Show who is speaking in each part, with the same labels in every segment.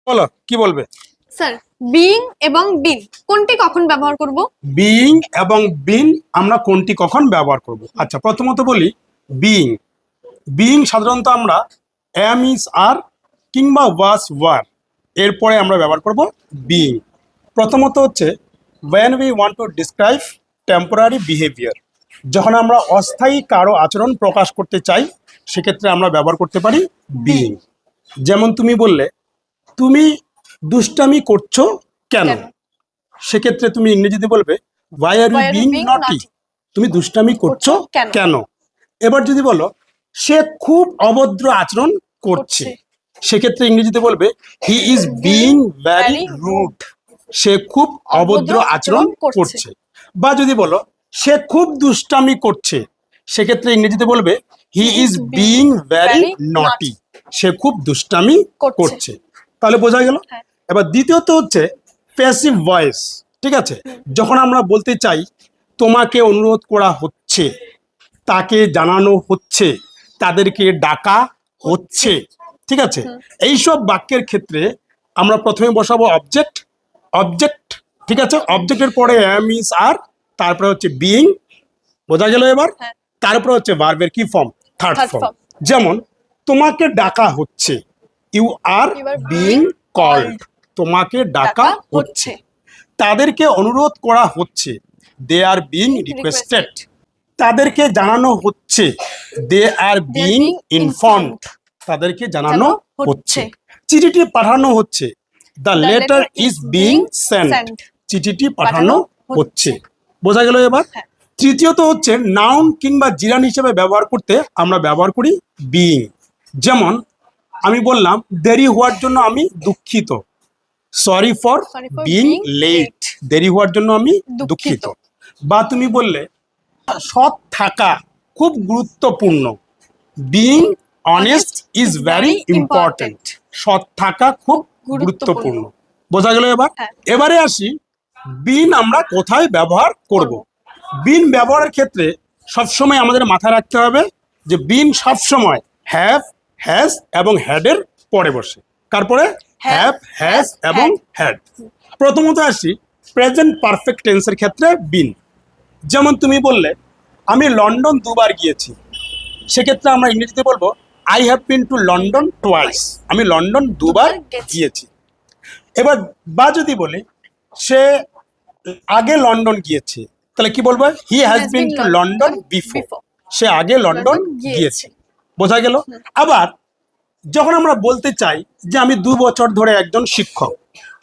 Speaker 1: বলো কি বলবে?
Speaker 2: স্যার, বিইং এবং বিন কোনটি কখন ব্যবহার করব?
Speaker 1: বিইং এবং বিন আমরা কোনটি কখন ব্যবহার করব? আচ্ছা, প্রথমত বলি বিইং। বিইং সাধারণত আমরা এম ইজ আর কিংবা ওয়াজ ওয়ার এরপরে আমরা ব্যবহার করব বিইং। প্রথমত হচ্ছে when we want to describe temporary behavior, যখন আমরা অস্থায়ী কারো আচরণ প্রকাশ করতে চাই সেক্ষেত্রে আমরা ব্যবহার করতে পারি বিইং। যেমন তুমি বললে তুমি দুষ্টামি করছো কেন, সেক্ষেত্রে তুমি ইংরেজিতে বলবে why are you being naughty? তুমি দুষ্টামি করছো কেন। এবার যদি বলো সে খুব অভদ্র আচরণ করছে, সেক্ষেত্রে ইংরেজিতে বলবে he is being very rude. সে খুব অভদ্র আচরণ করছে। বা যদি বলো সে খুব দুষ্টামি করছে, সেক্ষেত্রে ইংরেজিতে বলবে হি ইজ বিইং ভেরি নটি। সে খুব দুষ্টামি করছে। তাহলে বোঝা গেল। এবার দ্বিতীয়ত হচ্ছে প্যাসিভ ভয়েস। ঠিক আছে, যখন আমরা বলতে চাই তোমাকে অনুরোধ করা হচ্ছে, তাকে জানানো হচ্ছে, তাদেরকে ডাকা হচ্ছে, ঠিক আছে, এইসব বাক্যের ক্ষেত্রে আমরা প্রথমে বসাবো অবজেক্ট। ঠিক আছে, অবজেক্টের পরে এম ইজ আর, তারপরে হচ্ছে বিইং, বোঝা গেল এবার। তারপরে হচ্ছে ভার্বের কি ফর্ম? Third form. যেমন তোমাকে ডাকা হচ্ছে, ইউ আর বিইং কল্ড, তোমাকে ডাকা হচ্ছে। তাদেরকে অনুরোধ করা হচ্ছে, দে আর বিইং রিকোয়েস্টেড। তাদেরকে জানানো হচ্ছে, দে আর বিইং ইনফর্মড, তাদেরকে জানানো হচ্ছে। চিঠিটি পাঠানো হচ্ছে, the letter is being sent, চিঠিটি পাঠানো হচ্ছে। বোঝা গেল এবার। তৃতীয়ত হচ্ছে নাউন কিংবা জিরান হিসেবে ব্যবহার করতে আমরা ব্যবহার করি বিইং। যেমন আমি বললাম দেরি হওয়ার জন্য আমি দুঃখিত, সরি ফর বিইং লেট, দেরি হওয়ার জন্য আমি দুঃখিত। বা তুমি বললে সৎ থাকা খুব গুরুত্বপূর্ণ, being honest is very important, সৎ থাকা খুব গুরুত্বপূর্ণ। বোঝা গেল এবার। এবারে আসি বিন আমরা কোথায় ব্যবহার করব। বিন ব্যবহারের ক্ষেত্রে সবসময় আমাদের মাথায় রাখতে হবে যে বিন সবসময় হ্যাভ, হ্যাজ এবং হ্যাডের পরে বসে। তারপরে হ্যাভ, হ্যাজ এবং হ্যাড। প্রথমত আসি প্রেজেন্ট পারফেক্ট টেন্সের ক্ষেত্রে বিন। যেমন তুমি বললে আমি লন্ডন দুবার গিয়েছি, সেক্ষেত্রে আমরা ইংরেজিতে বলবো I have been to London twice, আমি লন্ডন দুবার গিয়েছি। এবার বা যদি বলি সে আগে লন্ডন গিয়েছে, তাহলে কি বলবো? He has been to London before, সে আগে লন্ডন গিয়েছে। বোঝা গেল। আবার যখন আমরা বলতে চাই যে আমি 2 বছর ধরে একজন শিক্ষক,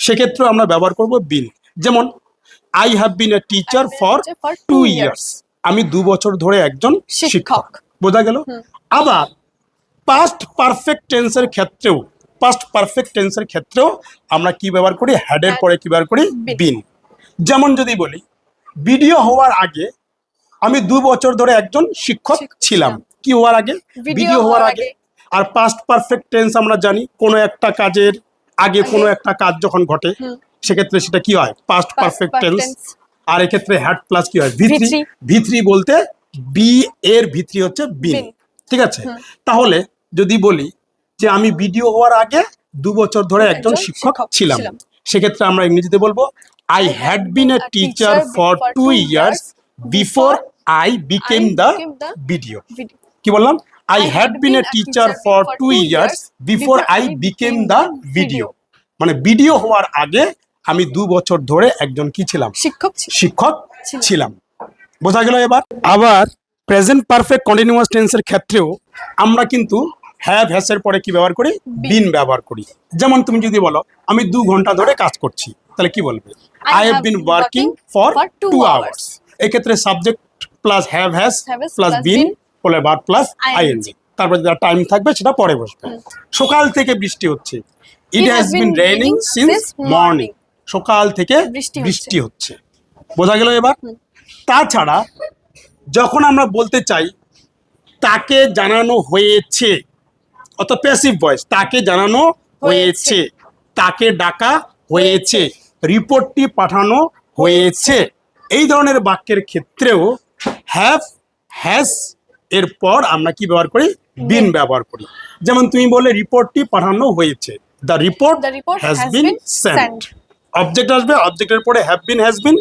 Speaker 1: সেক্ষেত্রে আমরা ব্যবহার করব বিন। যেমন I have been a teacher for 2 years, আমি 2 বছর ধরে একজন শিক্ষক। বোঝা গেল। আবার পাস্ট পারফেক্ট টেন্সের ক্ষেত্রেও আমরা কি ব্যবহার করি? হ্যাডের পরে কি ব্যবহার করি? বিন। যেমন যদি বলি ভিডিও হওয়ার আগে আমি 2 বছর ধরে একজন শিক্ষক ছিলাম, কি হওয়ার আগে? ভিডিও হওয়ার আগে। আর পাস্ট পারফেক্ট টেন্স আমরা জানি কোনো একটা কাজের আগে কোনো একটা কাজ যখন ঘটে সেক্ষেত্রে সেটা কি হয়? Past perfect tense. আর এক্ষেত্রে হ্যাড প্লাস কি হয়? ভি3। ভি3 বলতে বি এর ভি3 হচ্ছে বিন। ঠিক আছে, তাহলে যদি বলি যে আমি ভিডিও হওয়ার আগে 2 বছর ধরে একজন শিক্ষক ছিলাম, সেক্ষেত্রে আমরা ইংরেজিতে বলবো I had been a teacher for 2 years before I became the video. কি বললাম? I had been a teacher for 2 years before I became the video, মানে ভিডিও হওয়ার আগে আমি 2 বছর ধরে একজন কি ছিলাম? শিক্ষক ছিলাম। বোঝা গেল এবার। আবার প্রেজেন্ট পারফেক্ট কন্টিনিউয়াস টেন্সের ক্ষেত্রেও আমরা কিন্তু হ্যাভ, হ্যাজ এর পরে কি ব্যবহার করি? বিন ব্যবহার করি। যেমন তুমি যদি বলো আমি 2 ঘন্টা ধরে কাজ করছি, তাহলে কি বলবে? I have been working for 2 hours। এক্ষেত্রে subject plus have, has plus been বলে ভার্ব প্লাস আইএনজি, তারপর যেটা টাইম থাকবে সেটা পরে বসবে। সকাল থেকে বৃষ্টি হচ্ছে, it has been raining since morning, সকাল থেকে বৃষ্টি হচ্ছে। বোঝা গেল এবার। তাছাড়া যখন আমরা বলতে চাই তাকে জানানো হয়েছে, অর্থাৎ প্যাসিভ ভয়েস, তাকে জানানো হয়েছে, তাকে ডাকা হয়েছে, রিপোর্টটি পাঠানো হয়েছে, এই ধরনের বাক্যের ক্ষেত্রেও হ্যাভ, হ্যাজ এরপর আমরা কি ব্যবহার করি? বিন ব্যবহার করি। যেমন তুমি বলে রিপোর্টটি পাঠানো হয়েছে, the report
Speaker 2: The report
Speaker 1: has
Speaker 2: has
Speaker 1: been
Speaker 2: been
Speaker 1: sent.
Speaker 2: sent.
Speaker 1: Object আসবে, অবজেক্টের পরে হ্যাভ বিন হ্যাজ বিন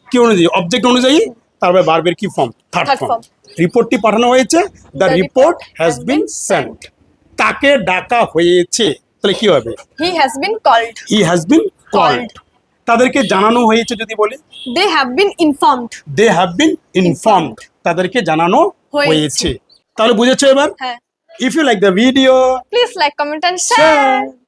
Speaker 1: কি অনুযায়ী, অবজেক্ট অনুযায়ী, তারপরে ভার্বের কি form, third
Speaker 2: Third
Speaker 1: form.
Speaker 2: form.
Speaker 1: রিপোর্টটি পাঠানো হয়েছে, the
Speaker 2: The
Speaker 1: report
Speaker 2: report
Speaker 1: has
Speaker 2: has
Speaker 1: been
Speaker 2: been
Speaker 1: sent. তাকে ডাকা হয়েছে, তাহলে কি হবে,
Speaker 2: He has been called.
Speaker 1: He has been called.
Speaker 2: Called.
Speaker 1: তাদেরকে জানানো হয়েছে যদি বলি,
Speaker 2: They have been informed.
Speaker 1: They have been informed, তাদেরকে জানানো
Speaker 2: হয়েছে।
Speaker 1: হয়েছে। তাহলে বুঝেছো এবার?
Speaker 2: হ্যাঁ।
Speaker 1: If you like the video,
Speaker 2: Please like, comment and
Speaker 1: share.
Speaker 2: share.